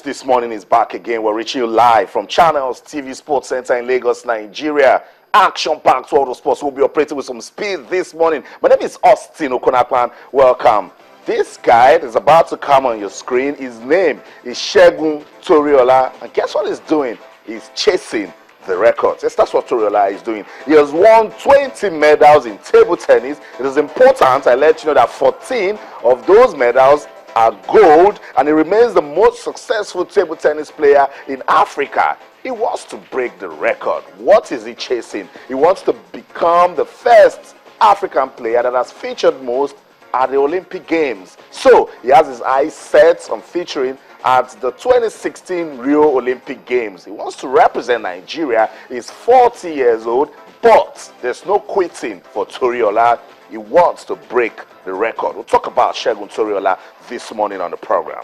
Sports this morning is back again. We're reaching you live from Channels TV Sports Center in Lagos, Nigeria. Action-packed world of sports will be operating with some speed this morning. My name is Austin Okonakwan. Welcome. This guy is about to come on your screen. His name is Segun Toriola. And guess what he's doing? He's chasing the records. Yes, that's what Toriola is doing. He has won 20 medals in table tennis. It is important I let you know that 14 of those medals are gold, and he remains the most successful table tennis player in Africa. He wants to break the record. What is he chasing? He wants to become the first African player that has featured most at the Olympic Games. So he has his eyes set on featuring at the 2016 Rio Olympic Games. He wants to represent Nigeria. He's 40 years old, but there's no quitting for Toriola. He wants to break the record. We'll talk about Segun Toriola this morning on the program.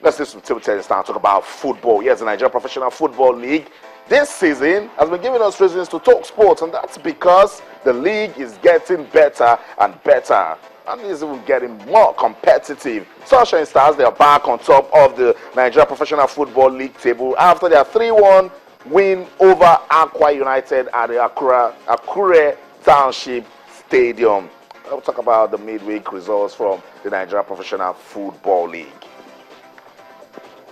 Let's do some table tennis now and talk about football. Yes, the Nigeria Professional Football League this season has been giving us reasons to talk sports, and that's because the league is getting better and better. And it's even getting more competitive. Sunshine Stars, they are back on top of the Nigeria Professional Football League table after their 3-1 win over Aqua United at the Akure Township Stadium. We'll talk about the midweek results from the Nigeria Professional Football League.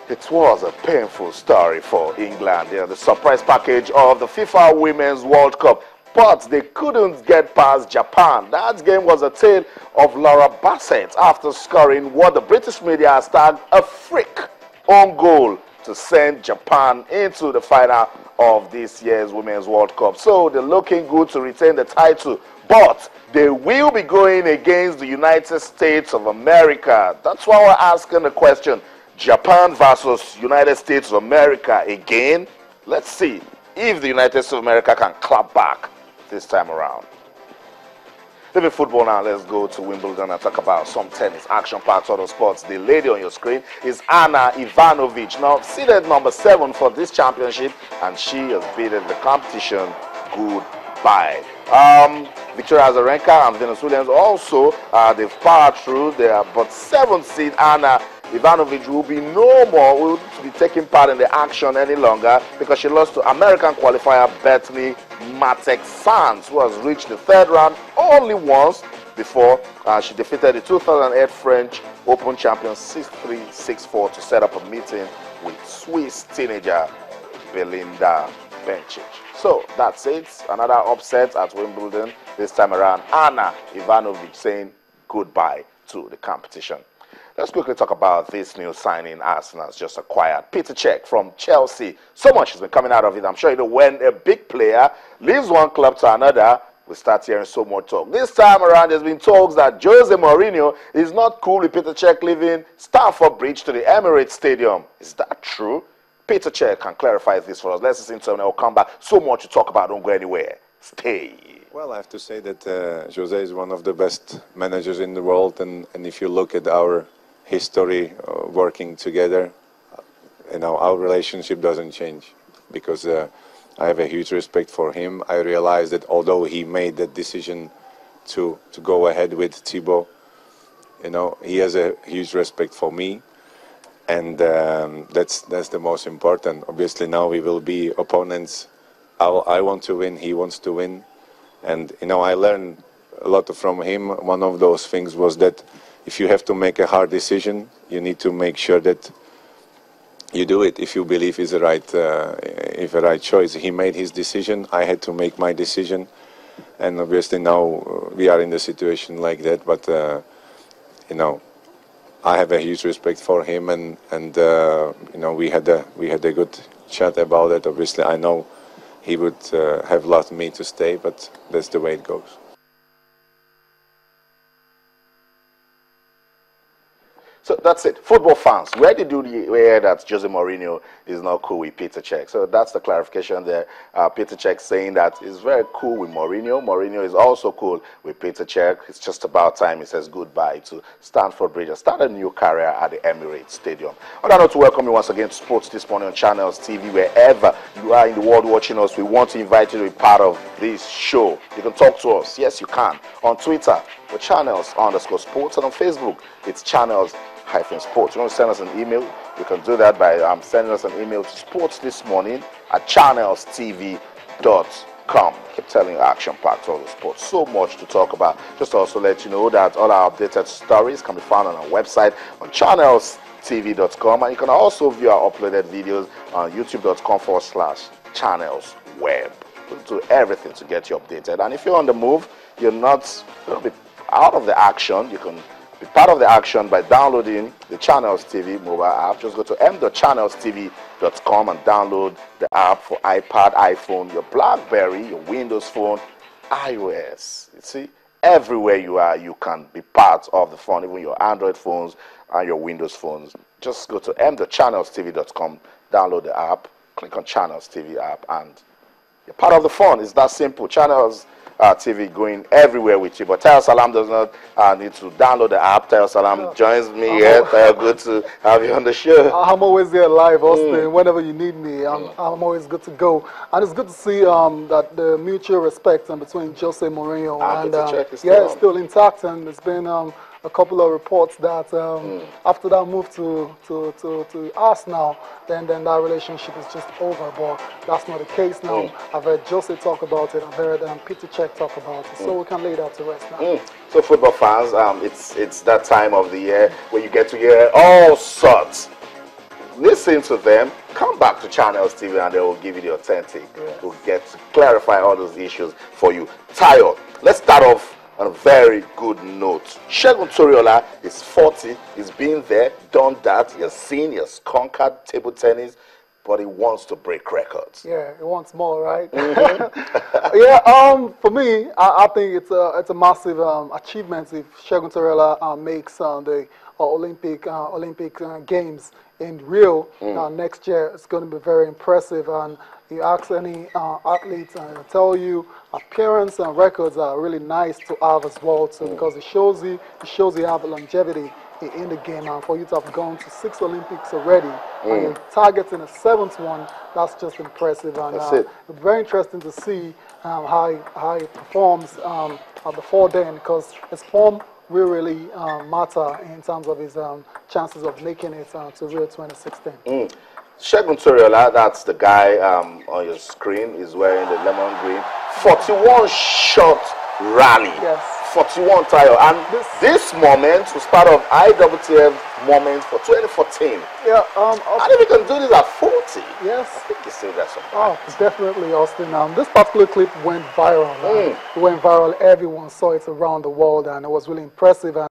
It was a painful story for England. The surprise package of the FIFA Women's World Cup, but they couldn't get past Japan. That game was a tale of Laura Bassett after scoring what the British media has tagged a freak own goal to send Japan into the final of this year's Women's World Cup. So they're looking good to retain the title, but they will be going against the United States of America. That's why we're asking the question, Japan versus United States of America again? Let's see if the United States of America can clap back this time around. Leaving football now, let's go to Wimbledon and talk about some tennis, action-packed auto sports. The lady on your screen is Ana Ivanovic, now seeded number 7 for this championship, and she has beaten the competition goodbye. Victoria Azarenka and Venus Williams also, they've powered through there, but 7th seed Ana Ivanovic will be will be taking part in the action any longer because she lost to American qualifier Bethany Matek-Sands, who has reached the 3rd round only once before she defeated the 2008 French Open champion 6-3, 6-4 to set up a meeting with Swiss teenager Belinda Bencic. So that's it. Another upset at Wimbledon. This time around, Ana Ivanovic saying goodbye to the competition. Let's quickly talk about this new signing Arsenal has just acquired. Petr Cech from Chelsea. So much has been coming out of it. I'm sure you know when a big player leaves one club to another, we start hearing so much talk. This time around, there's been talks that Jose Mourinho is not cool with Petr Cech leaving Stamford Bridge to the Emirates Stadium. Is that true? Petr Cech can clarify this for us. Let's listen to him and we'll come back. So much to talk about. Don't go anywhere. Stay. Well, I have to say that Jose is one of the best managers in the world, and if you look at our history working together, our relationship doesn't change because I have a huge respect for him. I realize that although he made that decision to go ahead with Thibaut, he has a huge respect for me, and that's the most important. Obviously now we will be opponents. I want to win, he wants to win, and I learned a lot from him. One of those things was that if you have to make a hard decision, you need to make sure that you do it if you believe it's the right choice. He made his decision. I had to make my decision, and obviously now we are in the situation like that. But I have a huge respect for him, and we had a good chat about it. Obviously, I know he would have loved me to stay, but that's the way it goes. So that's it. Football fans, where did you hear that Jose Mourinho is not cool with Petr Cech? So that's the clarification there. Petr Cech saying that he's very cool with Mourinho. Mourinho is also cool with Petr Cech. It's just about time he says goodbye to Stamford Bridge and start a new career at the Emirates Stadium. On that note, to welcome you once again to Sports This Morning on Channels TV. Wherever you are in the world watching us, we want to invite you to be part of this show. You can talk to us. Yes, you can. On Twitter, for Channels_sports, and on Facebook, it's Channels sports. You want to send us an email? You can do that by sending us an email to sportsthismorning@channelstv.com. Keep telling you, action-packed all the sports. So much to talk about. Just to also let you know that all our updated stories can be found on our website on channelstv.com, and you can also view our uploaded videos on youtube.com/channelsweb. We'll do everything to get you updated. And if you're on the move, you're not going to be out of the action. You can be part of the action by downloading the Channels TV mobile app. Just go to m.channelstv.com and download the app for iPad, iPhone, your BlackBerry, your Windows Phone, iOS. You see, everywhere you are, you can be part of the fun, even your Android phones and your Windows phones. Just go to m.channelstv.com, download the app, click on Channels TV app, and you're part of the fun. It's that simple. Channels TV going everywhere with you. But Tayo Salam does not need to download the app. Tayo Salam joins me here. Tayo, good to have you on the show. I'm always there live, Austin. Whenever you need me, I'm always good to go. And it's good to see that the mutual respect between Jose Mourinho and Cech is it's still intact. And it's been a couple of reports that after that move to Arsenal, then that relationship is just over. But that's not the case now. I've heard Jose talk about it. I've heard Petr Cech talk about it. So we can lay that to rest now. So football fans, it's that time of the year where you get to hear all sorts. Listen to them. Come back to Channels TV and they will give you the authentic. We'll get to clarify all those issues for you. Tayo, let's start off on a very good note. Segun Toriola is 40. He's been there, done that. He has seen, he has conquered table tennis, but he wants to break records. Yeah, he wants more, right? For me, I think it's a massive achievement if Segun Toriola makes the Olympic Games in Rio next year. It's going to be very impressive. And you ask any athlete, and they'll tell you appearance and records are really nice to have as well too, because it shows you have longevity in the game. And for you to have gone to 6 Olympics already and you're targeting a 7th one, that's just impressive. And it's very interesting to see how he performs before then, because his form will really matter in terms of his chances of making it to Rio 2016. Segun Toriola, that's the guy on your screen, is wearing the lemon green. 41 shot rally. Yes. 41 Tayo. And this moment was part of IWTF moments for 2014. Yeah. And if you can do this at 40, yes. I think you still got some. Definitely, Austin. This particular clip went viral. It went viral. Everyone saw it around the world, and it was really impressive.